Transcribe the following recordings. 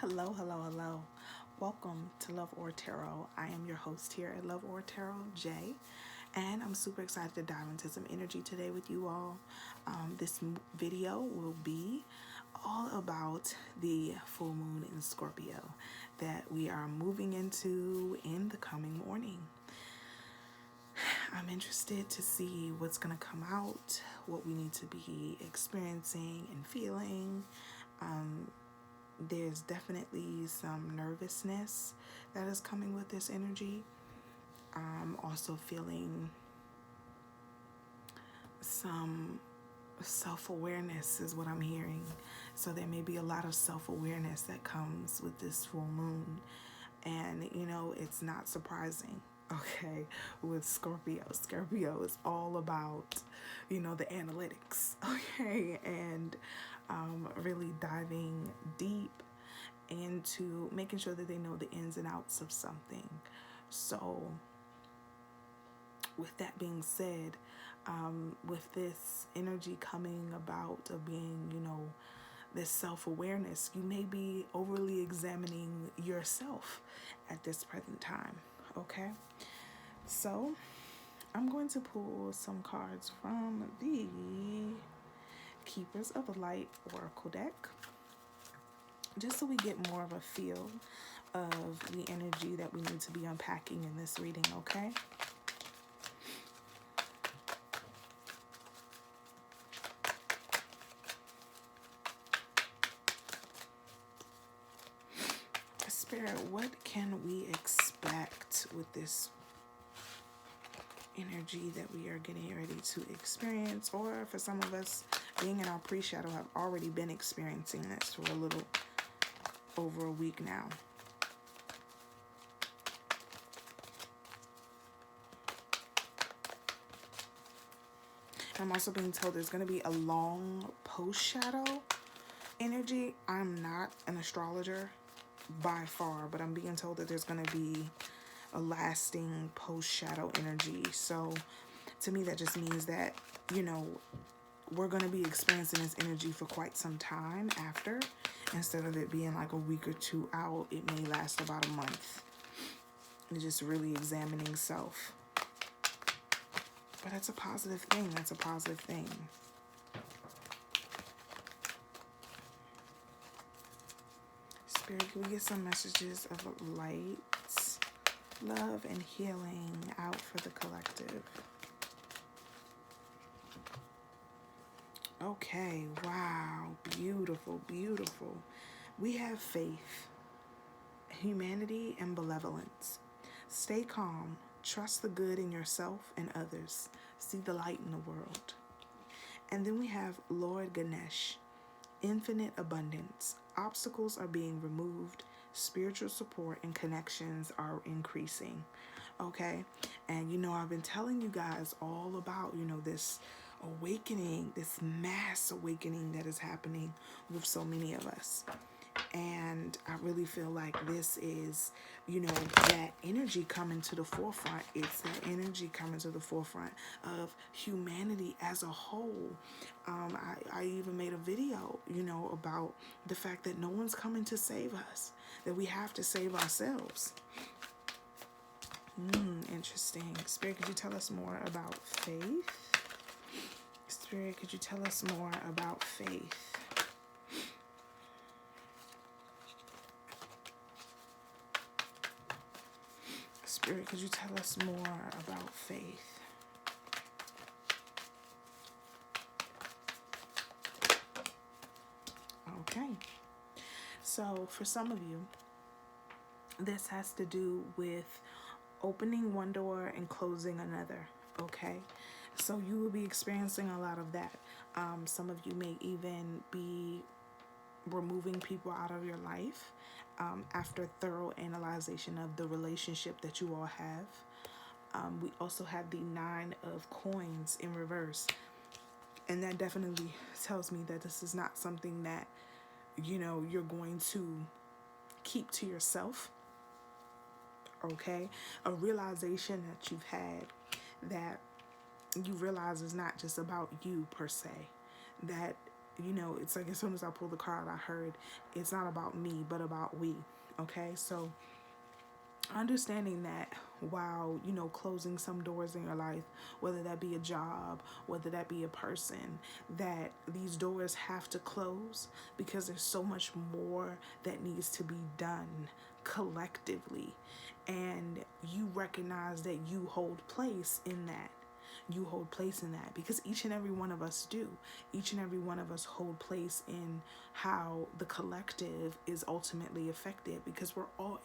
Hello, hello, hello. Welcome to Love or Tarot. I am your host here at Love or Tarot, Jay, and I'm super excited to dive into some energy today with you all. This video will be all about the full moon in Scorpio that we are moving into in the coming morning. I'm interested to see what's going to come out, what we need to be experiencing and feeling. There's definitely some nervousness that is coming with this energy. I'm also feeling some self-awareness is what I'm hearing. So there may be a lot of self-awareness that comes with this full moon. And, it's not surprising, okay, with Scorpio. Scorpio is all about, the analytics, okay, and really diving deep into making sure that they know the ins and outs of something. So with that being said, with this energy coming about of being, this self-awareness, you may be overly examining yourself at this present time, okay? So I'm going to pull some cards from the Keepers of the Light Oracle deck, just so we get more of a feel of the energy that we need to be unpacking in this reading, okay? Spirit, what can we expect with this energy that we are getting ready to experience? Or for some of us, being in our pre-shadow, have already been experiencing this for a little over a week now. I'm also being told there's going to be a long post-shadow energy. I'm not an astrologer by far, but I'm being told that there's going to be a lasting post-shadow energy. So to me, that just means that, we're going to be experiencing this energy for quite some time after. Instead of it being like a week or two out, it may last about a month. It's just really examining self. But that's a positive thing. That's a positive thing. Spirit, can we get some messages of light, love, and healing out for the collective? Okay, wow, beautiful, beautiful. We have faith, humanity, and benevolence. Stay calm, trust the good in yourself and others, see the light in the world. And then we have Lord Ganesh, infinite abundance. Obstacles are being removed, spiritual support and connections are increasing. Okay, and I've been telling you guys all about, this awakening, this mass awakening that is happening with so many of us. And I really feel like this is, that energy coming to the forefront. It's that energy coming to the forefront of humanity as a whole. I even made a video, about the fact that no one's coming to save us, that we have to save ourselves. Interesting. Spirit, could you tell us more about faith? Spirit, could you tell us more about faith? Spirit, could you tell us more about faith? Okay. So for some of you, this has to do with opening one door and closing another, okay? So you will be experiencing a lot of that. Some of you may even be removing people out of your life after thorough analyzation of the relationship that you all have. We also have the 9 of coins in reverse. And that definitely tells me that this is not something that, you're going to keep to yourself. Okay? A realization that you've had that you realize is not just about you per se. That you know, it's like as soon as I pulled the card, I heard it's not about me, but about we. Okay, so understanding that while, you know, closing some doors in your life, whether that be a job, whether that be a person, that these doors have to close because there's so much more that needs to be done collectively. And you recognize that you hold place in that. You hold place in that because each and every one of us do. Each and every one of us hold place in how the collective is ultimately affected because we're all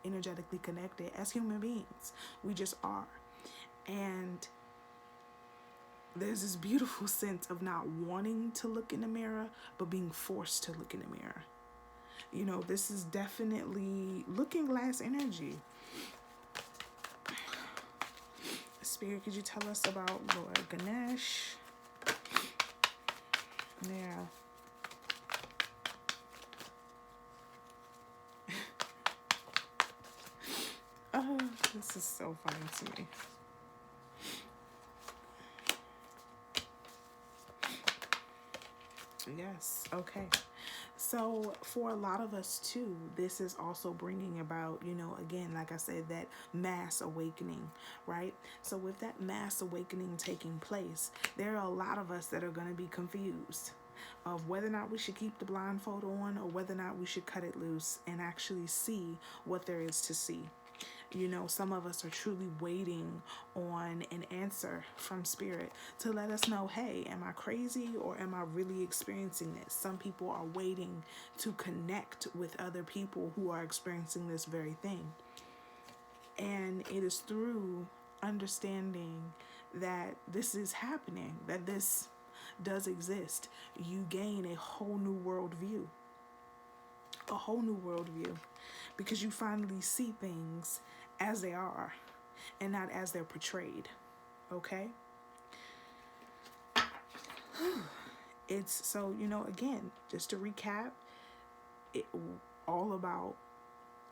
energetically connected as human beings. We just are. And there's this beautiful sense of not wanting to look in the mirror, but being forced to look in the mirror. You know, this is definitely looking glass energy. Spirit, could you tell us about Lord Ganesh? Yeah. Oh, this is so funny to me. Yes, okay. So for a lot of us too, this is also bringing about, you know, again, like I said, that mass awakening, right? So with that mass awakening taking place, there are a lot of us that are going to be confused of whether or not we should keep the blindfold on or whether or not we should cut it loose and actually see what there is to see. You know, some of us are truly waiting on an answer from Spirit to let us know, hey, am I crazy or am I really experiencing this? Some people are waiting to connect with other people who are experiencing this very thing. And it is through understanding that this is happening, that this does exist, you gain a whole new worldview. A whole new worldview. Because you finally see things as they are and not as they're portrayed. Okay? It's so, you know, again, just to recap, it all about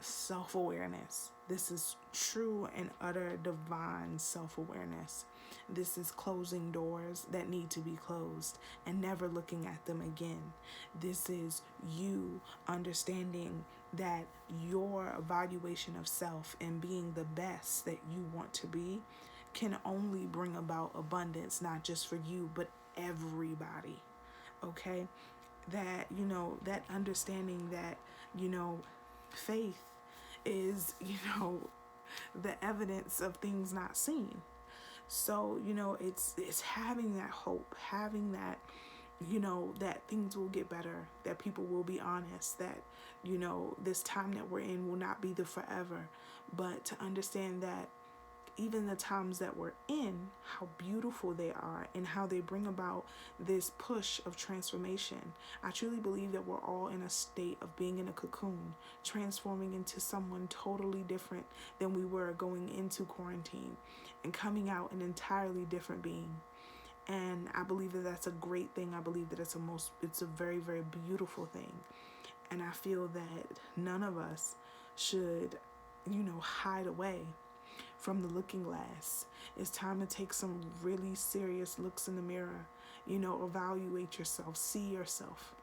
self-awareness. This is true and utter divine self-awareness. This is closing doors that need to be closed and never looking at them again. This is you understanding that your evaluation of self and being the best that you want to be can only bring about abundance, not just for you, but everybody. Okay? That, you know, that understanding that, you know, faith is, you know, the evidence of things not seen. So, you know, it's having that hope, having that, you know, that things will get better, that people will be honest, that, you know, this time that we're in will not be the forever, but to understand that even the times that we're in, how beautiful they are and how they bring about this push of transformation. I truly believe that we're all in a state of being in a cocoon, transforming into someone totally different than we were going into quarantine and coming out an entirely different being. And I believe that that's a great thing. I believe that it's a very, very beautiful thing. And I feel that none of us should, you know, hide away from the looking glass. It's time to take some really serious looks in the mirror. You know, evaluate yourself, see yourself.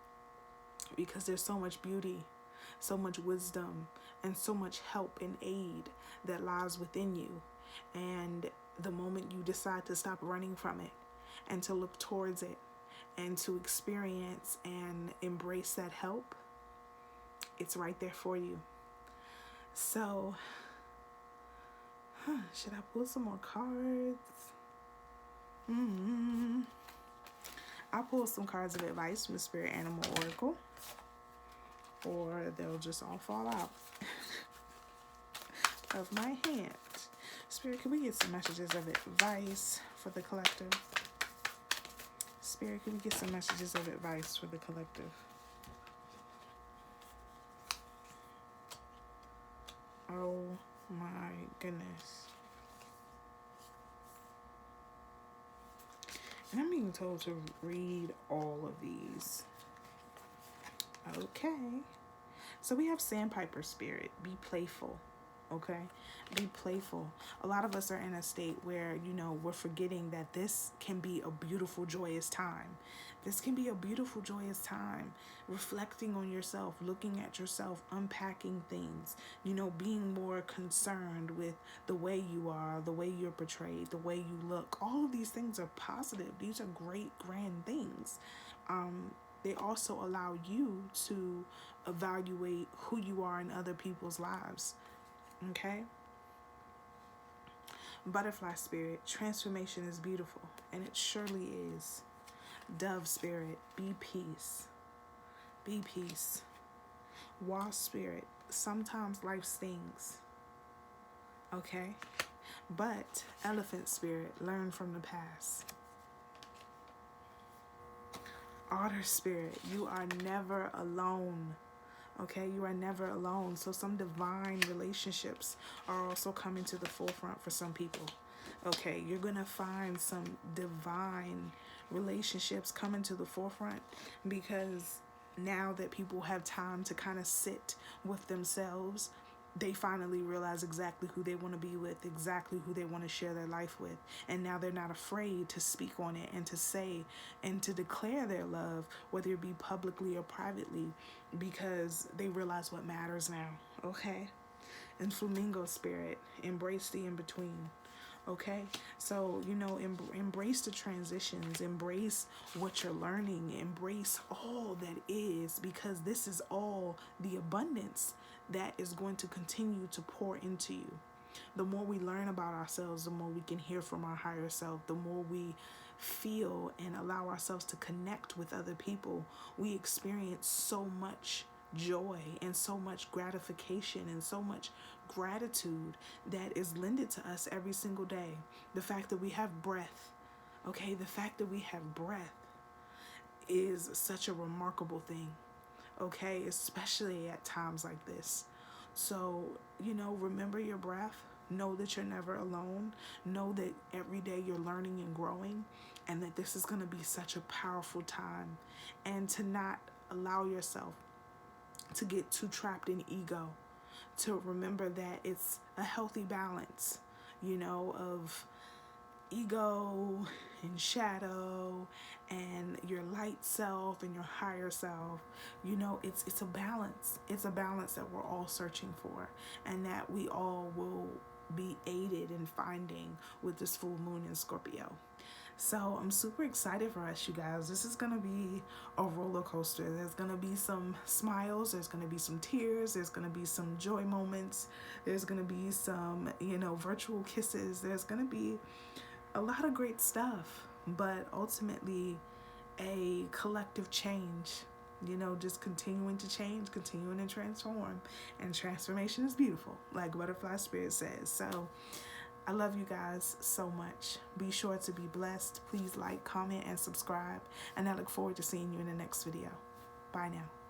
Because there's so much beauty, so much wisdom, and so much help and aid that lies within you. And the moment you decide to stop running from it and to look towards it and to experience and embrace that help, it's right there for you. So, should I pull some more cards? I'll pull some cards of advice from the Spirit Animal Oracle, or they'll just all fall out of my hand. Spirit, can we get some messages of advice for the collective? Spirit, can we get some messages of advice for the collective? Oh my goodness. And I'm being told to read all of these. Okay. So we have Sandpiper Spirit. Be playful. okay? Be playful. A lot of us are in a state where, we're forgetting that this can be a beautiful, joyous time. This can be a beautiful, joyous time. Reflecting on yourself, looking at yourself, unpacking things, being more concerned with the way you are, the way you're portrayed, the way you look. All of these things are positive. These are great, grand things. They also allow you to evaluate who you are in other people's lives. Okay? Butterfly spirit, transformation is beautiful, and it surely is. Dove spirit, be peace. Be peace. Wasp spirit, sometimes life stings. Okay? But elephant spirit, learn from the past. Otter spirit, you are never alone. Okay, you are never alone. So some divine relationships are also coming to the forefront for some people. Okay, you're going to find some divine relationships coming to the forefront because now that people have time to kind of sit with themselves, they finally realize exactly who they want to be with, exactly who they want to share their life with. And now they're not afraid to speak on it and to say and to declare their love, whether it be publicly or privately, because they realize what matters now. Okay? And flamingo spirit, embrace the in-between. Okay? So, embrace the transitions, embrace what you're learning, embrace all that is, because this is all the abundance that is going to continue to pour into you. The more we learn about ourselves, the more we can hear from our higher self, the more we feel and allow ourselves to connect with other people, we experience so much joy and so much gratification and so much gratitude that is lended to us every single day. The fact that we have breath, okay, the fact that we have breath is such a remarkable thing. Okay, especially at times like this. So, remember your breath. Know that you're never alone. Know that every day you're learning and growing, and that this is going to be such a powerful time. And to not allow yourself to get too trapped in ego. To remember that it's a healthy balance, of ego and shadow and your light self and your higher self. It's a balance. It's a balance that we're all searching for, and that we all will be aided in finding with this full moon in Scorpio. So I'm super excited for us, you guys. This is going to be a roller coaster. There's going to be some smiles. There's going to be some tears. There's going to be some joy moments. There's going to be some, virtual kisses. There's going to be a lot of great stuff, but ultimately a collective change, just continuing to change, continuing to transform. And transformation is beautiful, like Butterfly Spirit says. So I love you guys so much. Be sure to be blessed. Please like, comment, and subscribe. And I look forward to seeing you in the next video. Bye now.